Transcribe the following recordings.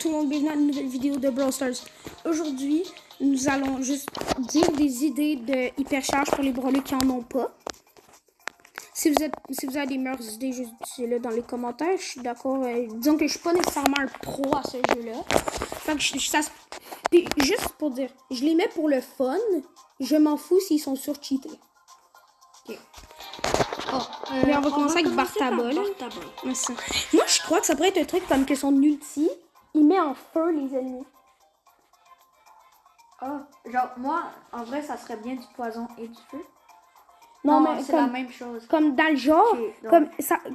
tout le monde, bienvenue à une nouvelle vidéo de Brawl Stars. Aujourd'hui, nous allons juste dire des idées de hypercharge pour les brawlers qui en ont pas. Si vous avez des meilleures idées, juste dites-le dans les commentaires. Je suis d'accord. Disons que je suis pas nécessairement un pro à ce jeu-là. Fait que puis juste pour dire, je les mets pour le fun. Je m'en fous s'ils sont surcheatés. Ok. Mais on va commencer avec Bartabol. Moi, je crois que ça pourrait être un truc comme que son ulti, il met en feu les ennemis. Genre, moi, en vrai, ça serait bien du poison et du feu. Non, mais c'est la même chose. Comme dans le genre, Okay,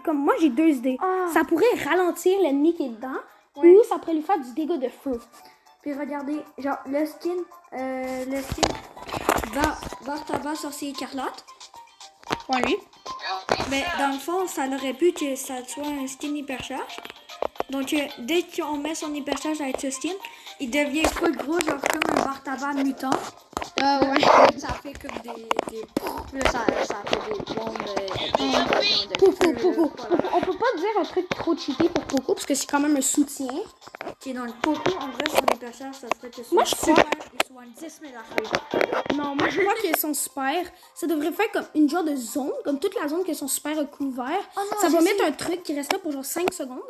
comme moi, j'ai deux idées. Ça pourrait ralentir l'ennemi qui est dedans, ou ça pourrait lui faire du dégât de feu. Puis regardez, genre, le skin Bartaba sorcier écarlate. Ouais, lui. Mais dans le fond, ça aurait pu que ça soit un skin hypercharge. Donc, dès qu'on met son hypercharge avec ce skin, il devient full gros, genre comme un Bartaba mutant. Ouais. Ça fait comme des ça fait des bombes On peut pas dire un truc trop cheaté pour Poco, parce que c'est quand même un soutien. Qui est dans le Poco, en vrai, son hypercharge, ça serait que moi, je crois... il soit 10 000 à Non, moi, je crois que son super, ça devrait faire comme une genre de zone, comme toute la zone que son super a couvert. Ça va mettre un truc qui reste là pour genre 5 secondes.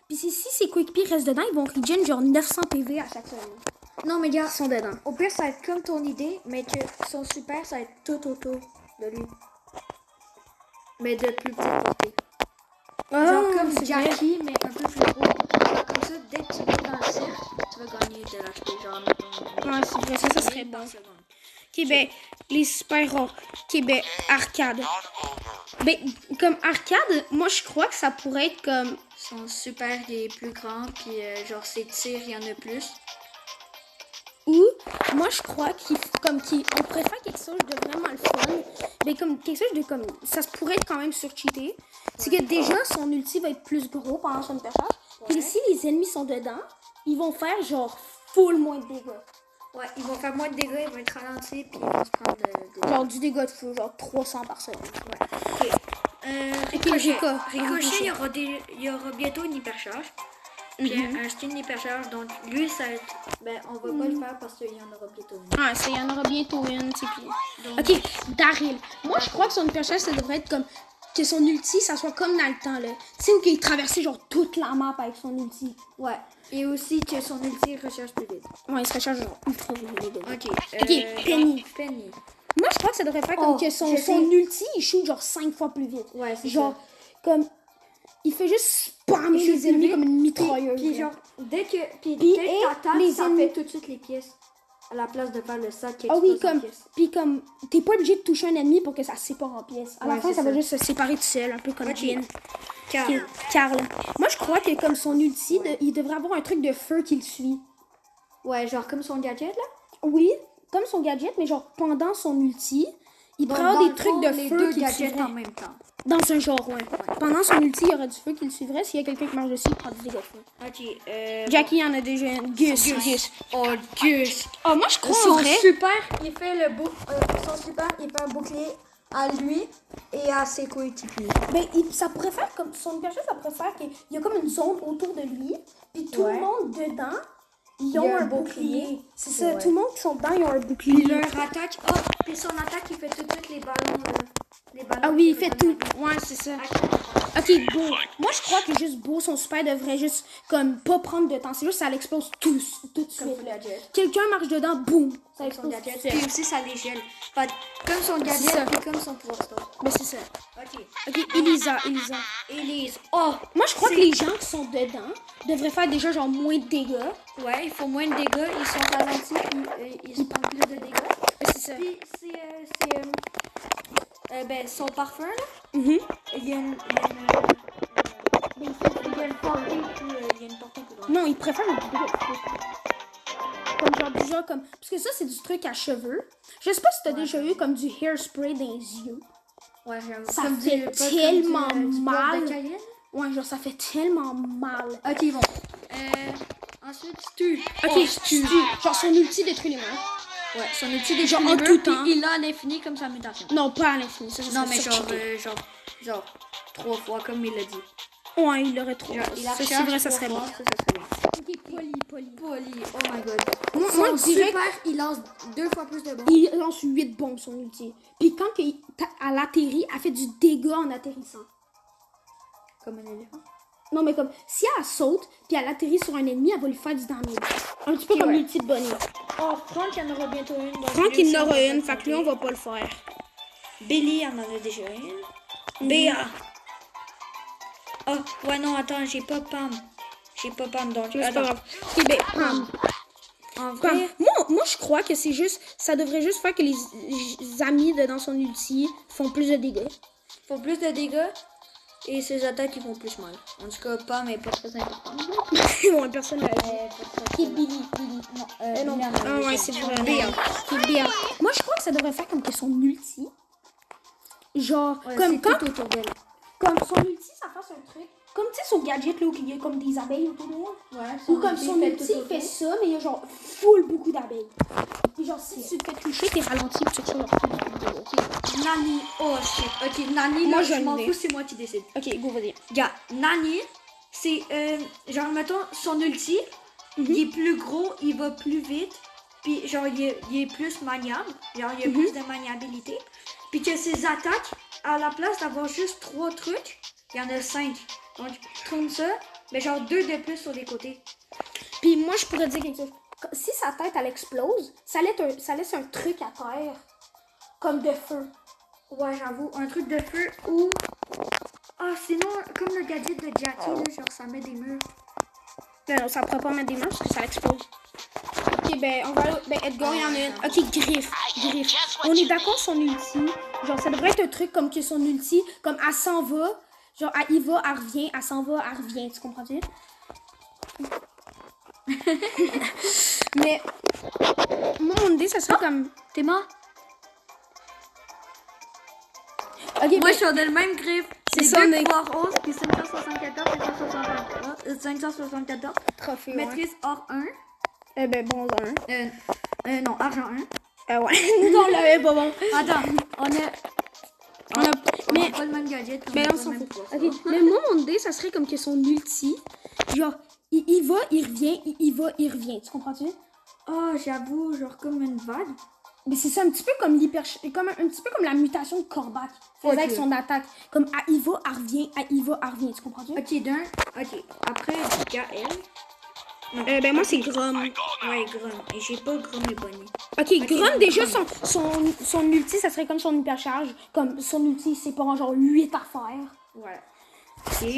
Puis si ses coéquipiers restent dedans, ils vont regen genre 900 PV à chaque seconde. Non, mais gars, ils sont dedans. Au pire, ça va être comme ton idée, mais que son super, ça va être tout autour de lui. Mais de plus petite portée. Genre comme Jackie, mais un peu plus gros. Genre comme ça, dès que tu vas dans le cirque, tu vas gagner de l'HP. Genre, mettons. Ouais, c'est vrai, ça serait bon. Ok, ben, les super rares. Ok, ben, arcade. Ben, comme arcade, moi, je crois que ça pourrait être comme... Son super, il est plus grand, puis genre, ses tirs, il y en a plus. Ou, moi, je crois on pourrait faire quelque chose de vraiment le fun. Mais comme quelque chose de comme... Ça pourrait être quand même surcheaté. C'est que déjà, son ulti va être plus gros pendant son hypercharge. Puis si les ennemis sont dedans, ils vont faire genre full moins de dégâts. Ouais, ils vont faire moins de dégâts, ils vont être ralentis, puis ils vont se prendre genre du dégât de feu, genre 300 par seconde. Ouais. Ok. Ricochet, il y aura bientôt une hypercharge. Puis un skin hypercharge, donc lui, ça va être... Ben, on va pas le faire parce qu'il y en aura bientôt une. Ah, il y en aura bientôt une, tu sais, puis... Ok, Daryl. Moi, je crois que son hypercharge, ça devrait être comme... Que son ulti, ça soit comme dans le temps, là. Tu sais, où qu'il traversait genre toute la map avec son ulti. Ouais. Et aussi que son ulti recharge plus vite. Ouais, il se recharge genre ultra vite. Ok, Penny. Penny. Moi, je crois que ça devrait faire comme que son ulti, il shoot genre 5 fois plus vite. Ouais, c'est genre, comme... Il fait juste spammer les ennemis comme une mitrailleuse. Puis genre, dès que t'attaques, ça fait tout de suite les pièces. À la place de faire le sac qui explose en pièces. Puis comme, t'es pas obligé de toucher un ennemi pour que ça se sépare en pièces. À la fin, ça va juste se séparer tout seul, un peu comme Jin. Carl. Moi, je crois que comme son ulti, il devrait avoir un truc de feu qui le suit. Ouais, genre comme son gadget, là? Oui, comme son gadget, mais genre pendant son ulti, il prend des trucs de feu qui le suivraient. En même temps. Dans un genre, ouais. Pendant son ulti, il y aurait du feu qui le suivrait. S'il y a quelqu'un qui marche dessus, il prend du dégâts de feu. Ok, Jackie, il y en a déjà une. Gus. Oh, Gus. Oh, moi, je crois son en vrai... super, il fait son super, il fait un bouclier à lui et à ses coéquipiers. Ben, ça pourrait faire comme... Son hypercharge, ça pourrait faire qu'il y a comme une zone autour de lui. Puis tout le monde dedans, ils ont un bouclier. C'est ça, tout le monde qui sont dedans, ils ont un bouclier. Puis leur attaque... Oh, puis son attaque, il fait tout de suite les ballons... Ah oui, il fait tout. Ouais, c'est ça. Ok, Beau. Moi, je crois que juste Beau, son super devrait juste comme pas prendre de temps. C'est juste ça l'explose tout de suite. Quelqu'un marche dedans, boum. Ça explose. Puis aussi, ça les gèle. Comme son gadget, puis comme son pouvoir. Mais c'est ça. Ok, Elise. Oh, moi, je crois que les gens qui sont dedans devraient faire déjà genre moins de dégâts. Ouais, il faut moins de dégâts. Ils sont ralentis, puis ils prennent plus de dégâts. C'est ça. Puis ben, son parfum, là, il y a une portée plus grande. Non, il préfère le dégât. Comme genre déjà comme... Parce que ça, c'est du truc à cheveux. Je sais pas si t'as déjà eu comme du hairspray dans les yeux. Ouais, j'avoue. Ça fait tellement mal. Ouais, genre ça fait tellement mal. Ok, bon. Ensuite, Stu. Ok, Stu. Genre son ulti détruit les mains. Ouais, son ulti détruit genre en tout temps. Il a à l'infini comme sa mutation. Non, pas à l'infini. Non, mais genre 3 fois comme il l'a dit. Ouais, il aurait 3. C'est vrai, ça serait bon. Ok, Polly. on dirait super, il lance 2 fois plus de bombes. qu'il lance 8 bombes son ulti. Puis quand elle atterrit, elle fait du dégât en atterrissant. Comme un éléphant. Non, mais comme, si elle saute, puis elle atterrit sur un ennemi, elle va lui faire du damage. Un petit peu comme l'ulti de Bonnie. Oh, Franck, il y en aura bientôt une. Franck, il en aura une, fait que lui, on va pas le faire. Billy en a déjà une. Béa. Oh, ouais, non, attends, j'ai pas Pam. J'ai pas Pam, donc... C'est pas grave. Ok, ben, Pam. En Pam. vrai... Moi, je crois que c'est juste, ça devrait juste faire que les amis dans son ulti font plus de dégâts. Faut plus de dégâts et ses attaques ils font plus mal. En tout cas, Pam est pas très important. Bon, personne l'a dit. Qui est Billy? Non. Ah ouais, c'est vrai. Béa. Qui est Béa. Moi, je crois que ça devrait faire comme que son ulti. Genre, Ouais, comme c'est quand... tout autour d'elle. Comme son ulti, ça fasse un truc. Comme tu sais, son gadget là où il y a comme des abeilles autour de moi. Ouais, Ou comme son ulti, il fait ça, mais il y a genre full beaucoup d'abeilles. Et genre, si tu te fais toucher, t'es ralenti puis tu reçois leur full beaucoup de dégâts, ok? Nani. Oh shit. Ok, Nani, Moi, là, j'ai je une m'en idée. fous, c'est moi qui décide. Ok, go, vas-y. Regarde, Nani, c'est genre, mettons, son ulti, il est plus gros, il va plus vite, puis genre, il est plus maniable, genre, il a plus de maniabilité, puis que ses attaques, à la place d'avoir juste 3 trucs, il y en a 5. Donc, tourne ça, mais genre 2 de plus sur les côtés. Puis moi, je pourrais dire quelque chose. Si sa tête, elle explose, ça laisse un truc à terre. Comme de feu. Ouais, j'avoue, un truc de feu ou... Ah, sinon, comme le gadget de Jackie, là, genre, ça met des murs. Non, ça pourrait pas mettre des mains parce que ça explose. Ok, ben, on va... Ben, Edgar, il y en a une. Ok, griffe. On est d'accord, son ulti. Genre, ça devrait être un truc comme que son ulti, comme elle s'en va. Genre, elle y va, elle revient. Elle s'en va, elle revient. Tu comprends-tu? Mais, moi, mon idée, ça serait comme... T'es mort? Ok, Moi, ben, je suis dans le même griffe. C'est C'est ça, deux mais- pouvoirs roses, puis 574, 574. trophée, ouais. Maîtrise or 1. Eh ben, bon, Non, argent 1. Ah ouais, nous, on l'avait pas bon. Attends, on a Mais... pas le même gadget. Mais a on pas s'en le même fout. pouvoir. Ok, mais moi, mon idée, ça serait comme que son ulti, genre, il va, il revient, il va, il revient. Tu comprends-tu? Oh, j'avoue, genre comme une vague. Mais c'est ça, un petit peu comme un petit peu comme la mutation de Kor'bak. Faisait avec Ok. son attaque. Comme, ah, il va, elle revient, ah, il va, elle revient. Tu comprends-tu? Ok, ok. Après, Gaël. Ben, moi, c'est Grom. Ouais, Grom. Et j'ai pas Grom et Bonnie. Ok, Grom, donc, déjà, Grom. son ulti, ça serait comme son hypercharge. Comme, son ulti, c'est pas genre 8 à faire. Voilà. Ok.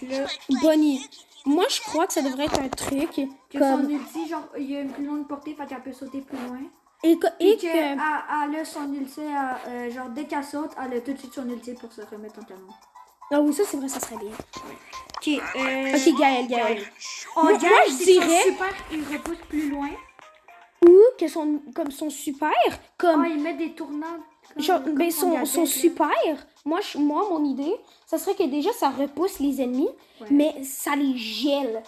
Là, Bonnie. Moi, je crois que ça devrait être un truc que comme... son ulti, genre, il y a une plus longue portée, fait qu'elle peut sauter plus loin. Et Et que... elle a son ulti, genre, dès qu'elle saute, elle a tout de suite son ulti pour se remettre en canon. Ah oui, ça, c'est vrai, ça serait bien. Ok, Ok, Gaël. Oh, Moi, Gaël, je c'est dirais- son super, il repousse plus loin. Ou que comme son super, comme... Oh, il met des tournades. genre, comme ben, son gadget, son là. super, moi, mon idée, ça serait que déjà, ça repousse les ennemis, Ouais. mais ça les gèle.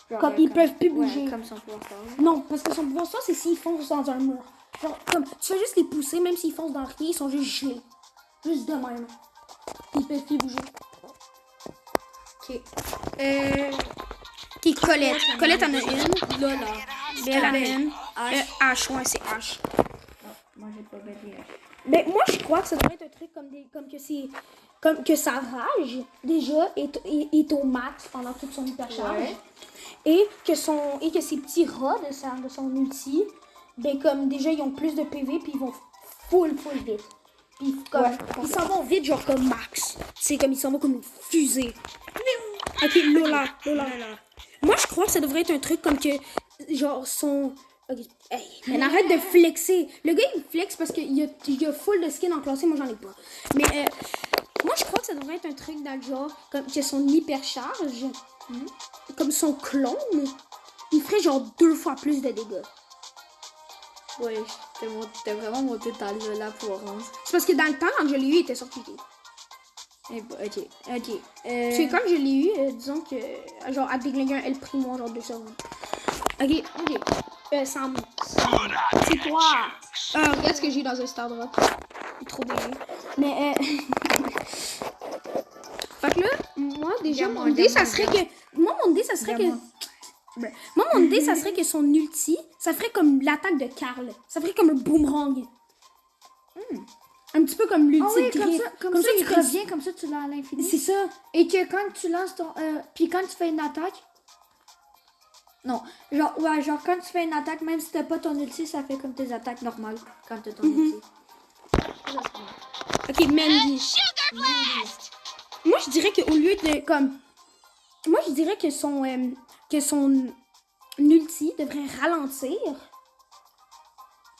Genre, Comme ils peuvent plus bouger. Ouais, comme son pouvoir star. Non, parce que son pouvoir, ça, c'est s'ils foncent dans un mur. Genre, comme, tu fais juste les pousser, même s'ils foncent dans rien, ils sont juste gelés. Juste de même. Ils peuvent plus bouger. Ok. Qui Colette. Colette en a une. Lola. Belle en a une. H. H, ouais, c'est H. Moi, j'ai pas bête. Ben, moi, je crois que ça devrait être un truc comme que c'est... Comme que sa rage, déjà, est au max pendant toute son hypercharge. Ouais. Et que ces petits rats de son ulti, ben, comme déjà, ils ont plus de PV, puis ils vont full vite. Puis, comme, ils s'en vont vite, genre comme max. C'est comme, ils s'en vont comme une fusée. Ok, Lola. Moi, je crois que ça devrait être un truc comme que, genre, son... Ok, hey, mais arrête de flexer. Le gars, il flex parce qu'il y a full de skins en classé, moi, j'en ai pas. Mais, moi, je crois que ça devrait être un truc dans le genre, comme que son hypercharge, comme son clone, il ferait genre 2 fois plus de dégâts. Ouais, t'es vraiment monté ta Lola pour 11. C'est parce que dans le temps, quand je l'ai eu, il était sorti. Ok. C'est quand je l'ai eu, disons que, genre, à déglinguer un L primo, genre 2 secondes. Ok. Sam. C'est toi. Regarde ce que j'ai dans un Star Drop. Il est trop bien. Mais, fait que là, moi, déjà, mon idée, ça serait que... Moi, mon idée, ça serait que... Moi, mon idée, ça serait que son ulti, ça ferait comme l'attaque de Karl. Ça ferait comme un boomerang. Un petit peu comme l'ulti Ah oui, de comme Griff. ça, il tu revient, comme ça, tu l'as à l'infini. C'est ça. Et que quand tu lances ton... puis quand tu fais une attaque... Non, genre quand tu fais une attaque, même si t'as pas ton ulti, ça fait comme tes attaques normales quand t'as ton ulti. Ok, Mandy. Moi, je dirais qu'au lieu de comme... Moi, je dirais que son ulti devrait ralentir.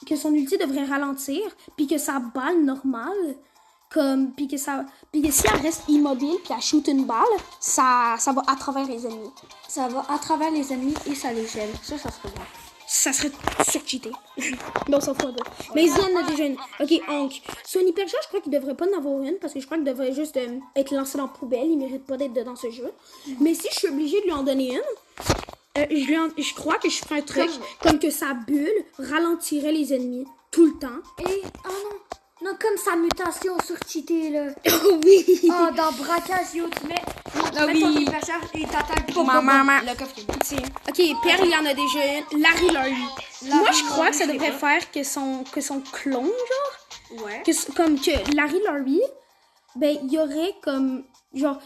Que son ulti devrait ralentir. Puis que sa balle normale... Puis que si elle reste immobile puis elle shoot une balle, ça va à travers les ennemis. Ça va à travers les ennemis et ça les gèle. Ça serait bon. Ça serait surcheaté. Mais on s'en fout un peu. Mais Zen en a déjà une. Ok, Hank. Son hypercharge, je crois qu'il devrait pas en avoir une parce que je crois qu'il devrait juste être lancé dans la poubelle. Il mérite pas d'être dans ce jeu. Mais si je suis obligée de lui en donner une, je crois que je ferais un truc comme que sa bulle ralentirait les ennemis tout le temps. Et, oh non. Non, comme sa mutation sur cheaté, là. Oui. Oh, dans braquage, yo, tu mets ton hypercharge et t'attaques. Maman. Le coffre. Ok, Pierre, il y en a déjà une. Larry Larry. Moi, je crois que ça devrait faire que son clone, genre. Ouais. Comme que Larry Larry, ben, il y aurait comme. Genre.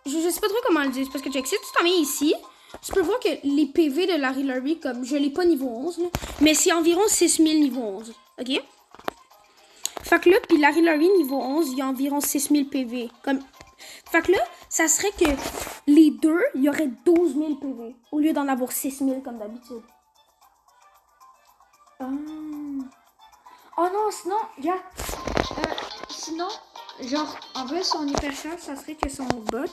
Je sais pas trop comment le dire. Parce que si tu t'en viens ici, tu peux voir que les PV de Larry Larry, comme. Je l'ai pas niveau 11, là. Mais c'est environ 6000 niveau 11. Ok? Fait que là, puis Larry Larry niveau 11, il y a environ 6000 PV. Fait que là, ça serait que les deux, il y aurait 12 000 PV. Au lieu d'en avoir 6000 comme d'habitude. Oh non, sinon, regarde. Sinon, genre, en vrai, son hypercharge, ça serait que son bot,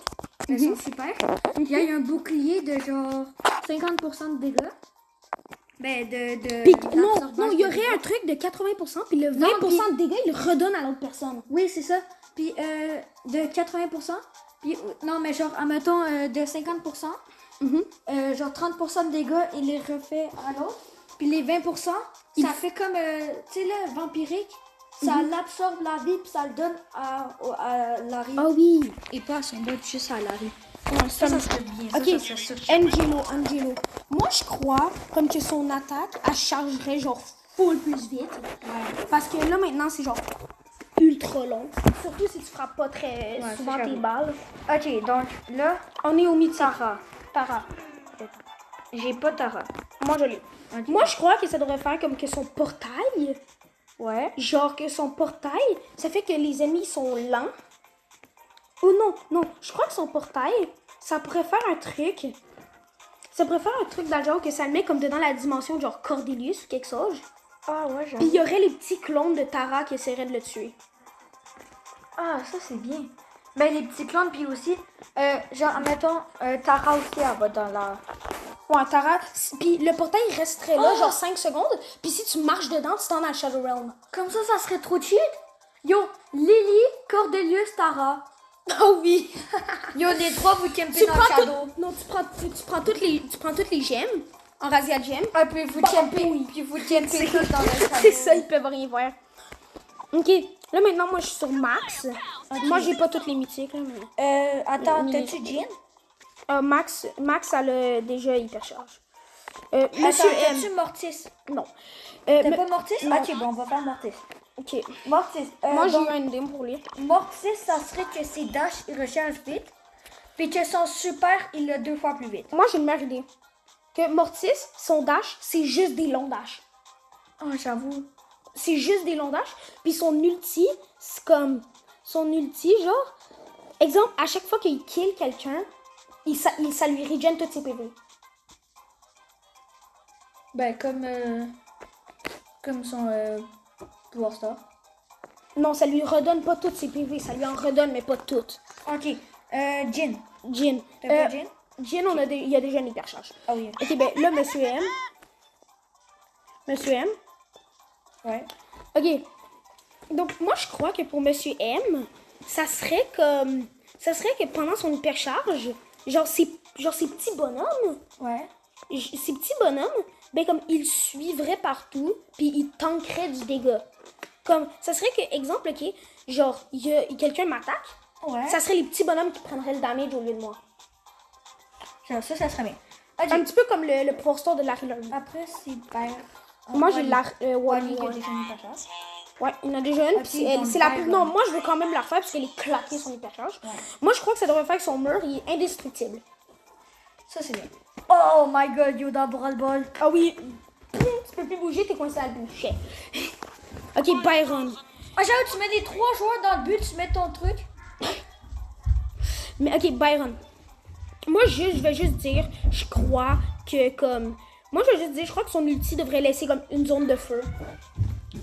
son super, il y a un bouclier de genre 50% de dégâts. Ben, non, il y aurait un truc de 80%, puis le 20% de dégâts, il le redonne à l'autre personne. Oui, c'est ça. Puis de 80%, puis non, mais genre, admettons, de 50%, genre 30% de dégâts, il les refait à l'autre. Puis les 20%, ça fait comme, tu sais, là, vampirique, ça l'absorbe la vie, puis ça le donne à Larry. Ah oui. Et pas à son bot, juste à Larry. Ouais, ça serait bien. Ok, Angelo. Moi, je crois comme que son attaque, elle chargerait genre full plus vite. Ouais. Parce que là, maintenant, c'est genre ultra long. Surtout si tu frappes pas très souvent tes balles. Ok, donc là, on est au mythique. Tara. J'ai pas Tara. Moi, je l'ai. Okay. Moi, je crois que ça devrait faire comme que son portail. Ouais. Genre que son portail, ça fait que les ennemis sont lents. Oh non, je crois que son portail, ça pourrait faire un truc. Ça pourrait faire un truc dans le genre que ça le met comme dedans la dimension genre Cordelius ou quelque chose. Ah ouais, Puis il y aurait les petits clones de Tara qui essaieraient de le tuer. Ah, ça c'est bien. Ben les petits clones, puis aussi, genre, mettons, Tara aussi, elle va dans la... Ouais, Tara, puis le portail il resterait là, genre 5 secondes, puis si tu marches dedans, tu t'en dans le Shadow Realm. Comme ça serait trop cheat. Yo, Lily, Cordelius, Tara. Oh oui! Yo, les trois, vous campez dans le Shadow. Non, tu prends toutes les gemmes, en Razia Gem. Ah, puis vous campez, puis vous campez tous dans le Shadow. C'est ça, ils peuvent rien faire. Ok, là maintenant, moi je suis sur Max. Okay. Moi j'ai pas toutes les mythiques, là, mais... Attends, t'as-tu Jean? Max, elle a déjà hypercharge. Monsieur M. T'as-tu Mortis? Non. T'as pas Mortis? Non. Ok, bon, on va faire Mortis. Ok. Mortis. Moi, j'ai eu une idée pour lui. Mortis, ça serait que ses dash, il recharge vite. Puis que son super, il l'a 2 fois plus vite. Moi, j'ai une meilleure idée. Que Mortis, son dash, c'est juste des longs dash. Oh, j'avoue. C'est juste des longs dash. Puis son ulti, c'est comme... Son ulti, genre... Exemple, à chaque fois qu'il kill quelqu'un, ça lui régène toutes ses PV. Ben, comme son Pouvoir Star. Non, ça lui redonne pas toutes ses PV. Ça lui en redonne, mais pas toutes. Ok. Jin. T'as pas Jin? Jin, il y a déjà une hypercharge. Ah oui. Ok, ben là, Monsieur M. Ouais. Ok. Donc, moi, je crois que pour Monsieur M, ça serait que pendant son hypercharge, genre ces petits bonhommes. Ouais. Ces petits bonhommes, ben comme ils suivraient partout, puis ils tankeraient du dégât. Comme, ça serait que, exemple, ok, genre, quelqu'un m'attaque, ouais. Ça serait les petits bonhommes qui prendraient le damage au lieu de moi. Genre, ça serait bien. Ok. Un petit peu comme le Pro Store de Larry Larry. Après, c'est Byron. Moi, j'ai Wally Wally. qui a Ouais. déjà une hypercharge. Ouais, il y en a déjà une. Ok, Puis elle- donc c'est la Byron. Non, moi, je veux quand même la refaire parce qu'elle est claquée son hypercharge. Ouais. Moi, je crois que ça devrait faire que son mur, il est indestructible. Ça, c'est bien. Oh my god, Yoda Brawl Ball. Ah oui. Tu peux plus bouger, t'es coincé à la bouche. Ok, Byron. Ah, j'avoue, tu mets les 3 joueurs dans le but, tu mets ton truc. Mais ok, Byron. Moi, je vais juste dire, je crois que comme. Moi, je vais juste dire, je crois que son ulti devrait laisser comme une zone de feu.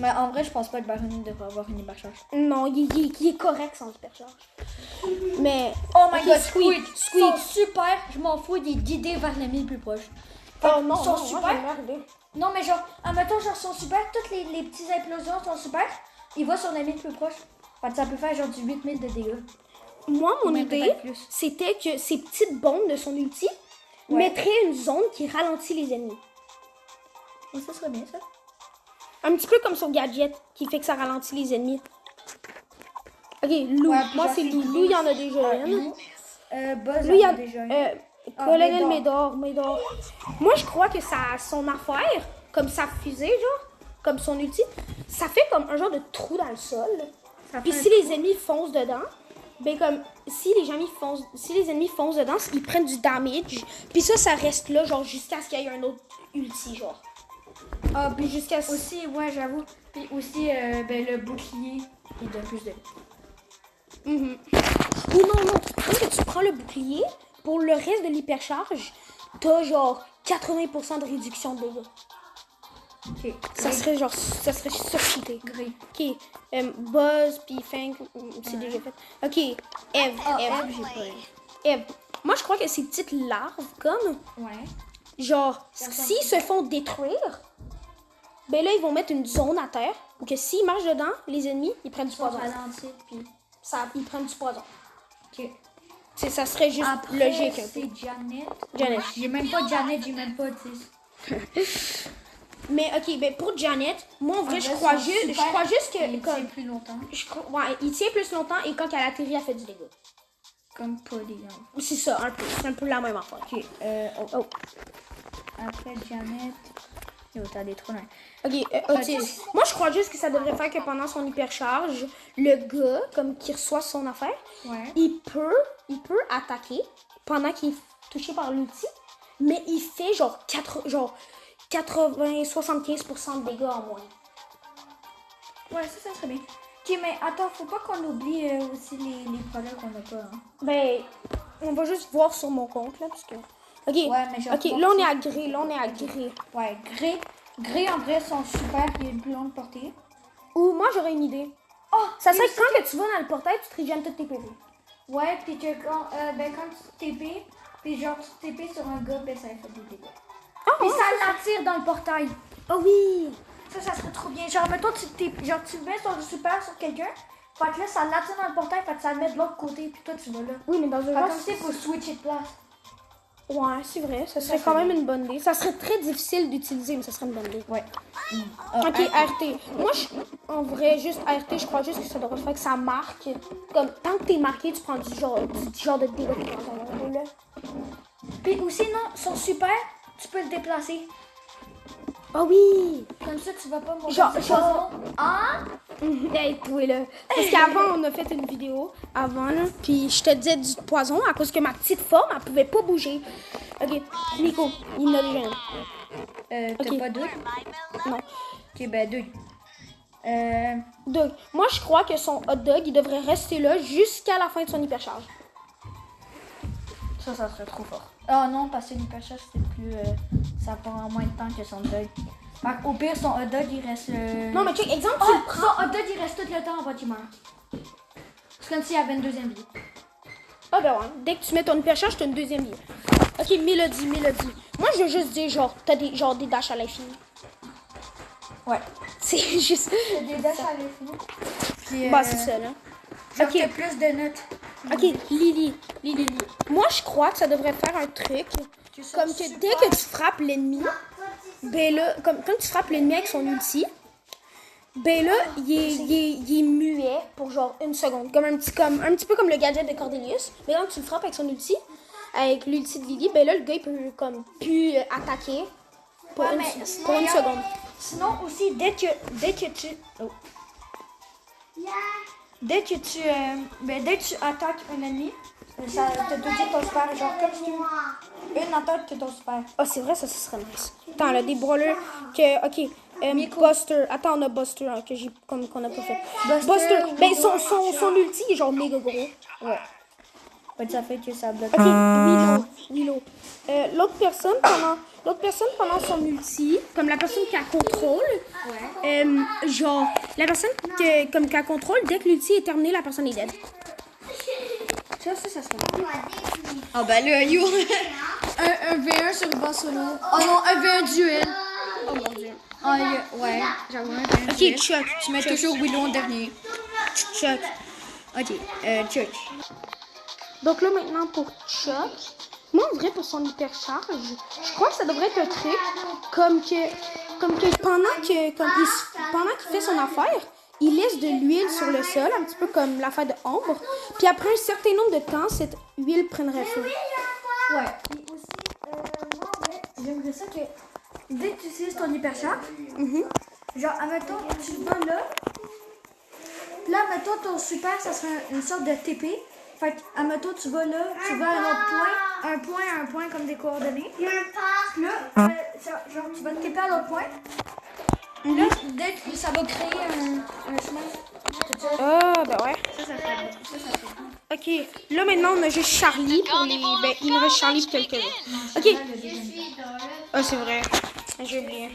Mais en vrai, je pense pas que Byron devrait avoir une hypercharge. Non, il est correct sans hypercharge. Mais. Oh my ok, god, Squeak. Sont super, je m'en fous, il est guidé vers l'ennemi le plus proche. Oh non, Ils sont non, super. moi, j'ai merdé. Non, mais genre, admettons, genre, sont super, toutes les petites implosions sont super. Il va sur l'ennemi le plus proche. Fait que ça peut faire genre du 8000 de dégâts. Moi, mon Mais idée, peut-être plus. c'était que ces petites bombes de son ulti mettraient une zone qui ralentit les ennemis. Oh, ça serait bien ça. Un petit peu comme son gadget qui fait que ça ralentit les ennemis. Ok, Lou. Ouais, Moi, genre, c'est Lou. Lou, il y en a déjà une. Buzz, Lui, il y a déjà Colonel Médor. Médor. Moi, je crois que son affaire, comme sa fusée, genre, comme son ulti, ça fait comme un genre de trou dans le sol. Puis si les ennemis foncent dedans, ben comme si les ennemis foncent dedans, ils prennent du damage. Puis ça reste là, genre jusqu'à ce qu'il y ait un autre ulti, genre. Ah, Puis jusqu'à aussi, ouais, j'avoue. Puis aussi, ben, le bouclier, il donne plus de. Mhm. Ou non, quand tu prends le bouclier, pour le reste de l'hypercharge, t'as genre 80% de réduction de dégâts. Ok. Ça serait surcheaté. Gris. Ok, Buzz puis Fang, c'est déjà fait. Ok, Eve. Ah, Eve. Eve, j'ai pas. Eve. Moi, je crois que ces petites larves, comme, Ouais. genre, s'ils se font détruire, ben là, ils vont mettre une zone à terre pour que s'ils marchent dedans, les ennemis, ils prennent du poison. Puis. Ils prennent du poison. Ok. Ça serait juste Après, logique un peu. c'est Janet. Janet. J'ai même pas Janet, j'ai même pas 10. Mais ok, ben pour Janet, moi en vrai, je vrai, crois son juste super, que Il comme, tient plus longtemps. ouais, il tient plus longtemps et quand elle atterrit, elle fait du dégât. Comme Polly. Hein. C'est ça, un peu. C'est un peu la même affaire. Ok. Oh. Après Janet. Yo, t'as des trous là. Ok, Otis. Moi, je crois juste que ça devrait faire que pendant son hypercharge, le gars, comme qui reçoit son affaire, Ouais. il peut attaquer pendant qu'il est touché par l'outil, mais il fait genre 80-75% de dégâts en moins. Ouais, ça serait bien. Ok, mais attends, faut pas qu'on oublie aussi les problèmes qu'on a pas. Hein. Ben, on va juste voir sur mon compte, là, parce que... Ok, Ouais, mais genre, ok, là, on est à gris, Ouais, Grey en vrai sont super, il y a une plus longue portée. Ou moi, j'aurais une idée. Oh, Ça serait que quand que tu vas dans le portail, tu te régènes toutes tes PV. Ouais, puis que quand tu TP, puis genre tu TP sur un gars, ben ça fait des dégâts. Puis ça l'attire dans le portail. Oh oui! Ça serait trop bien. Genre, mettons, tu mets ton super sur quelqu'un, fait que là, ça l'attire dans le portail, fait que ça le met de l'autre côté, puis toi, tu vas là. Oui, mais dans un Fait genre... comme si faut switcher de place. Ouais, c'est vrai, ça serait quand même une bonne idée. Ça serait très difficile d'utiliser, mais ça serait une bonne idée. Ouais. Ok, RT. Moi, en vrai, juste RT, je crois juste que ça devrait faire que ça marque. Comme, tant que t'es marqué, tu prends du genre de dégâts qui prend là. Puis aussi, non, son super, tu peux le déplacer. Oh oui! Comme ça, tu vas pas mourir. Genre- Hein? Hey, toi, là. Parce qu'avant, on a fait une vidéo, avant, là, puis je te disais du poison à cause que ma petite forme, elle pouvait pas bouger. Ok, Nico, il en a déjà un. T'as Ok. pas deux? Non. Ok, ben deux. Doug. Moi, je crois que son hot dog, il devrait rester là jusqu'à la fin de son hypercharge. Ça serait trop fort. Oh non, parce que l'hypercharge, c'est plus. Ça prend moins de temps que son hot dog. Fait au pire, son hot dog, il reste. Non, mais check, exemple, Oh, tu le prends. son hot dog, il reste tout le temps avant qu'il meure. C'est comme s'il y avait une deuxième vie. Ah ben ouais, dès que tu mets ton hypercharge, t'as une deuxième vie. Ok, Mélodie. Moi, je veux juste dire, genre, t'as des dashs à l'infini. Ouais. C'est juste... C'est des dashs à l'infini. Puis, Bah, c'est ça, là. Genre, Ok. t'as plus de notes. Ok, Lily. Moi, je crois que ça devrait faire un truc. Comme que dès que tu frappes l'ennemi, ben là, comme quand tu frappes l'ennemi avec son outil, ben là, il est muet pour genre une seconde. Un petit peu comme le gadget de Cordelius. Mais quand tu le frappes avec son outil, avec l'ulti de Lily, ben là, le gars, il peut comme plus attaquer pour Ouais, une, mais pour une seconde. Sinon aussi, dès que tu... Oh. Dès que tu attaques un ennemi, ça te dit ton super. Genre comme si une attaque que ton super. Ah, c'est vrai, ça serait nice. Attends, là, des brawlers que... Ok, Buster. Attends, on a Buster, hein, que j'ai comme qu'on a pas fait. Buster, ben son ulti est genre méga gros. Ouais. Ça fait que ça bloque. Ok, Willow. L'autre personne pendant son ulti, comme la personne qui a contrôle, genre, la personne comme qui a contrôle, dès que l'ulti est terminé, la personne est dead. Ça serait. Ah ben là, yo. Un V1 sur le boss solo. Oh non, un V1 duel. Oh mon dieu. Ah, ouais, j'avoue un V1 Ok, duel. Chuck. Tu mets toujours Willow en dernier. Chuck. Ok, Chuck. Donc là, maintenant, pour Chuck, moi, en vrai, pour son hypercharge, je crois que ça devrait être un truc comme que pendant qu'il fait son affaire, il laisse de l'huile sur le sol, un petit peu comme l'affaire de Ambre. Puis après un certain nombre de temps, cette huile prendrait feu. Ouais. Et aussi, moi, en vrai, j'aimerais ça que dès que tu utilises ton hypercharge, genre, admettons, tu vas là. Là, admettons, ton super, ça serait une sorte de TP. Fait que, admettons, tu vas là, tu vas à un autre point, un point comme des coordonnées. Puis là, genre, tu vas te TP à l'autre point. Là, dès que ça va créer un chemin. Ah, ben ouais. Ça serait bon. Ok, là maintenant on a juste Charlie pour les. Ben, il me reste Charlie pour quelques-uns. Ok. Ah, c'est vrai. J'ai oublié.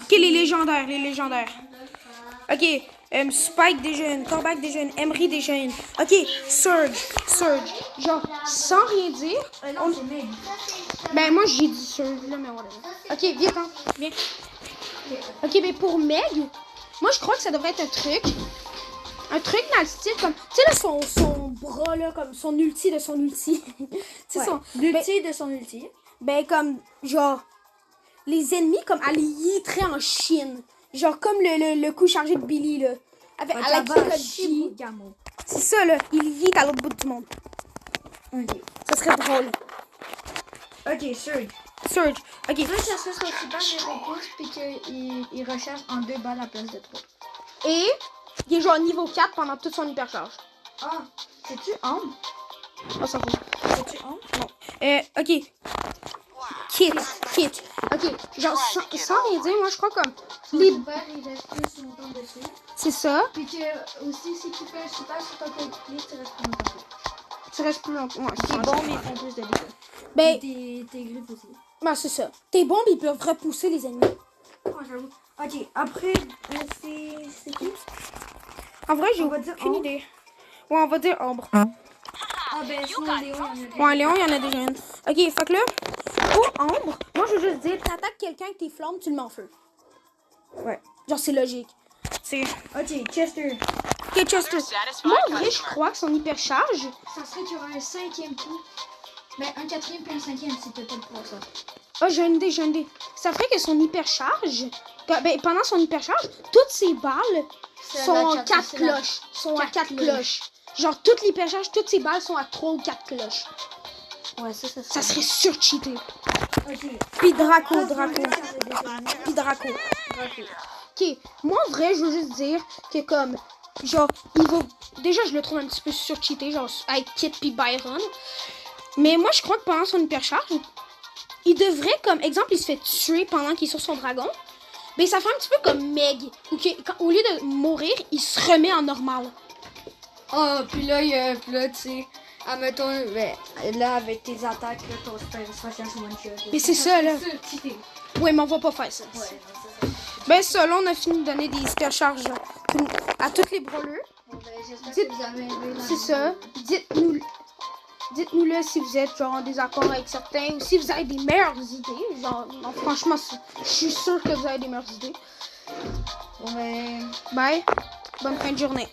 Ok, les légendaires. Ok, Spike déjeune, Corbac déjeune, Emery déjeune. Ok, Surge. Genre, sans rien dire. Non, c'est Meg. Ben, moi j'ai dit Surge, là, mais whatever. Ok, viens. Ok, ben pour Meg, moi je crois que ça devrait être un truc. Un truc dans le style comme. Tu sais, là, son bras, là, comme son ulti de son ulti. Tu sais, L'ulti de son ulti. Ben, comme, genre, les ennemis, comme, elle les yeeteraient en Chine. Genre, comme le coup chargé de Billy, là. Avec à la Kikoji. C'est ça, là. Il yeet à l'autre bout du monde. Ok. Ça serait drôle. Ok, Surge. Surge. Ok. Moi, ça serait son super zéro pouce, puis qu'il recharge en 2 balles à la place de 3. Et, il est genre niveau 4 pendant toute son hypercharge. Ah, c'est-tu Ambre? On s'en fout. C'est-tu Ambre? Ok. Kit. Ok. Genre, sans rien dire, moi, je crois comme. Les... Super, il reste plus longtemps dessus. C'est ça. Puis que, aussi, si tu fais un super sur ton coéquipier, tu restes plus longtemps. Tu restes plus longtemps. Ouais, Tes bombes, ils font plus de dégâts. Ben, Tes griffes aussi. ben c'est ça. Tes bombes, ils peuvent repousser les ennemis. Oh, j'avoue. Ok, après, c'est qui? En vrai, j'ai On va dire aucune Ambre. idée. Ouais, on va dire Ambre. Ah, ben, sinon, Léon, il y en a Ouais, Léon, il y en a déjà une. Ok, fait que là, pour Ambre, moi, je veux juste dire, t'attaques quelqu'un avec tes flammes, tu le mets en feu. Ouais. Genre, c'est logique. C'est... Ok, Chester. Ok, Chester. Moi, en vrai, je crois que son hypercharge... Ça serait qu'il y aurait un 5e coup. Ben, un 4e puis un 5e si t'as pas le pouvoir, ça. Oh, j'ai une idée. Ça ferait que son hypercharge... Ben, pendant son hypercharge, toutes ses balles sont en 4 cloches. Sont à 4 cloches. Genre, toute l'hypercharge, toutes ses balles sont à 3 ou 4 cloches. Ouais, ça Ça serait surcheaté. Ok. Puis Draco. Ok, moi en vrai, je veux juste dire que comme, genre, il va... Déjà, je le trouve un petit peu surcheaté, genre, avec Kit puis Byron. Mais moi, je crois que pendant son hypercharge, il devrait, comme, exemple, il se fait tuer pendant qu'il est sur son dragon. Mais ça fait un petit peu comme Meg, où au lieu de mourir, il se remet en normal. Oh, puis là, tu sais, admettons, ben, là, avec tes attaques, là, ton super recherche one shot. Mais c'est ça, là. Ouais, mais on va pas faire ça. Ouais, non, c'est ça. Ben ça, là, on a fini de donner des hypercharges à toutes les brawlers. Bon, ben, j'espère que vous avez aimé la C'est ça. Dites-nous là si vous êtes genre en désaccord avec certains ou si vous avez des meilleures idées. Genre, non, franchement, je suis sûre que vous avez des meilleures idées. Bon, ben... Bye. Bonne fin de journée.